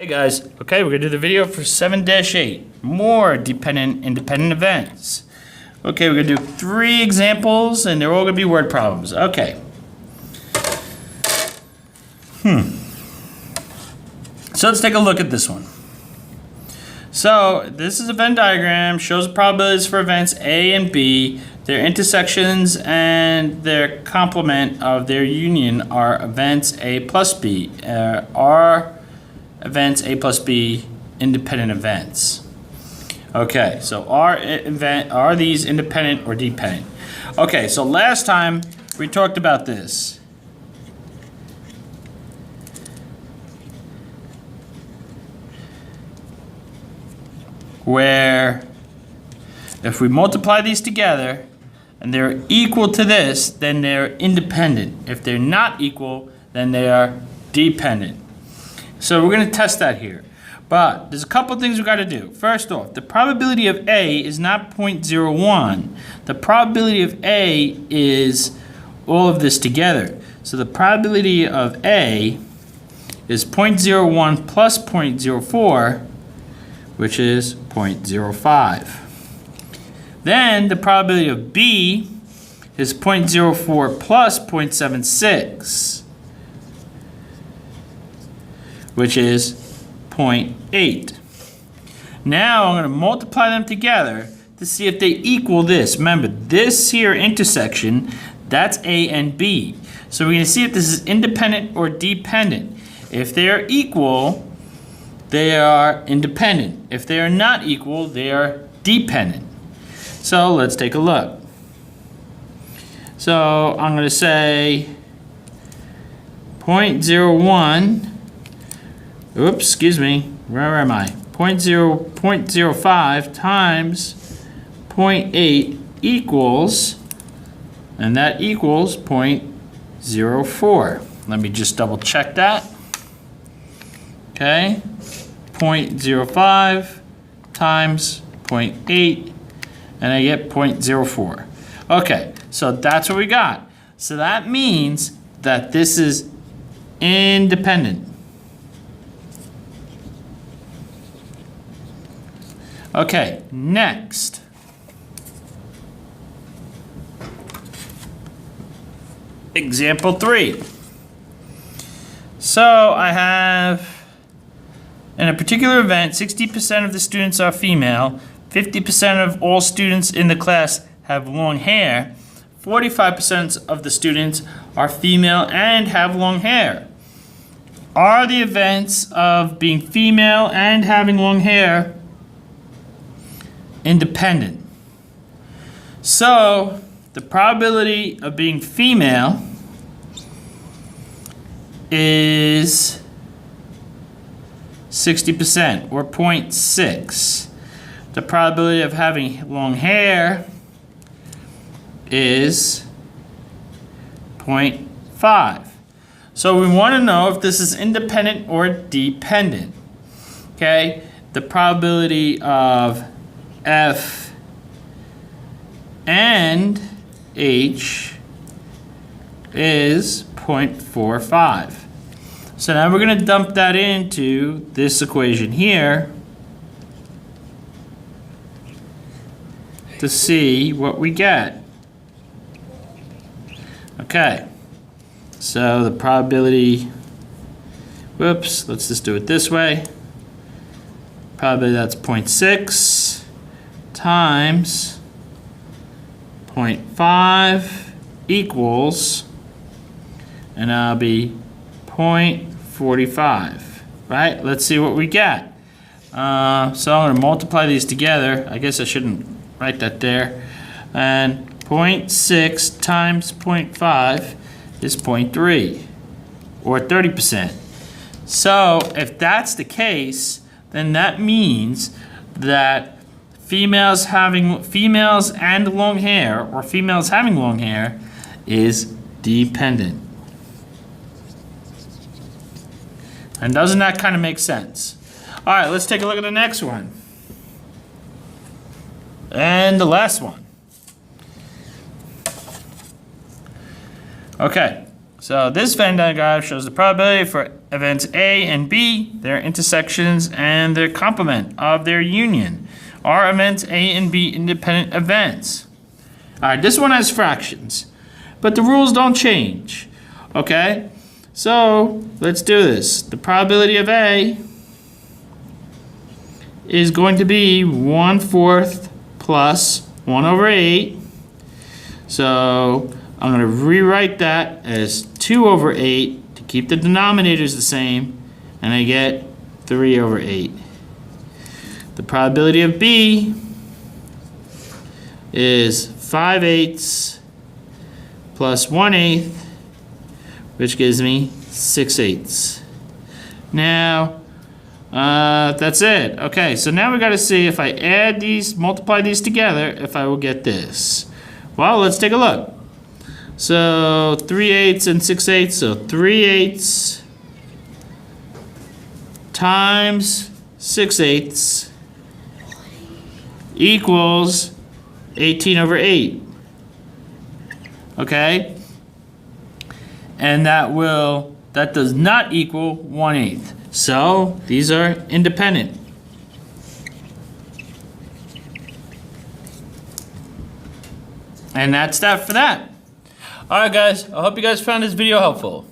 Hey guys, okay, we're gonna do the video for 7-8, more dependent-independent events. Okay, we're gonna do 3 examples and they're all gonna be word problems. Okay. So let's take a look at this one. So this is a Venn diagram, shows probabilities for events A and B. Their intersections and their complement of their union are events A plus B. Are events A plus B independent events? Okay, so are these independent or dependent? Okay, so last time we talked about this. Where if we multiply these together and they're equal to this, then they're independent. If they're not equal, then they are dependent. So we're going to test that here. But there's a couple things we got to do. First off, the probability of A is not 0.01. The probability of A is all of this together. So the probability of A is 0.01 plus 0.04, which is 0.05. Then the probability of B is 0.04 plus 0.76, which is 0.8. Now I'm going to multiply them together to see if they equal this. Remember, this here intersection, that's A and B. So we're going to see if this is independent or dependent. If they are equal, they are independent. If they are not equal, they are dependent. So let's take a look. So I'm going to say 0.01. Oops, excuse me. Where am I? 0.05 times 0.8 equals, and that equals 0.04. Let me just double check that. Okay. 0.05 times 0.8, and I get 0.04. Okay, so that's what we got. So that means that this is independent. Okay, next. Example 3. So I have, in a particular event, 60% of the students are female, 50% of all students in the class have long hair, 45% of the students are female and have long hair. Are the events of being female and having long hair independent? So the probability of being female is 60%, or 0.6. The probability of having long hair is 0.5. So we want to know if this is independent or dependent. Okay, the probability of F and H is 0.45. So now we're going to dump that into this equation here to see what we get. Okay, so the probability, whoops, let's just do it this way. Probably that's 0.6 times 0.5 equals, and that'll be 0.45, right? Let's see what we get. So I'm going to multiply these together. I guess I shouldn't write that there. And 0.6 times 0.5 is 0.3, or 30%. So if that's the case, then that means that females and long hair, or females having long hair, is dependent. And doesn't that kind of make sense? All right, let's take a look at the next one. And the last one. Okay, so this Venn diagram shows the probability for events A and B, their intersections, and their complement of their union. Are events A and B independent events? All right, this one has fractions, but the rules don't change, okay? So let's do this. The probability of A is going to be 1/4 plus 1/8. So I'm going to rewrite that as 2/8 to keep the denominators the same, and I get 3/8. The probability of B is 5/8 plus 1/8, which gives me 6/8. Now, that's it. Okay, so now we got to see if I add these, multiply these together, if I will get this. Well, let's take a look. So 3/8 and 6/8, so 3/8 times 6/8 equals 18/8. Okay? And that does not equal 1/8. So these are independent. And that's that for that. Alright guys, I hope you guys found this video helpful.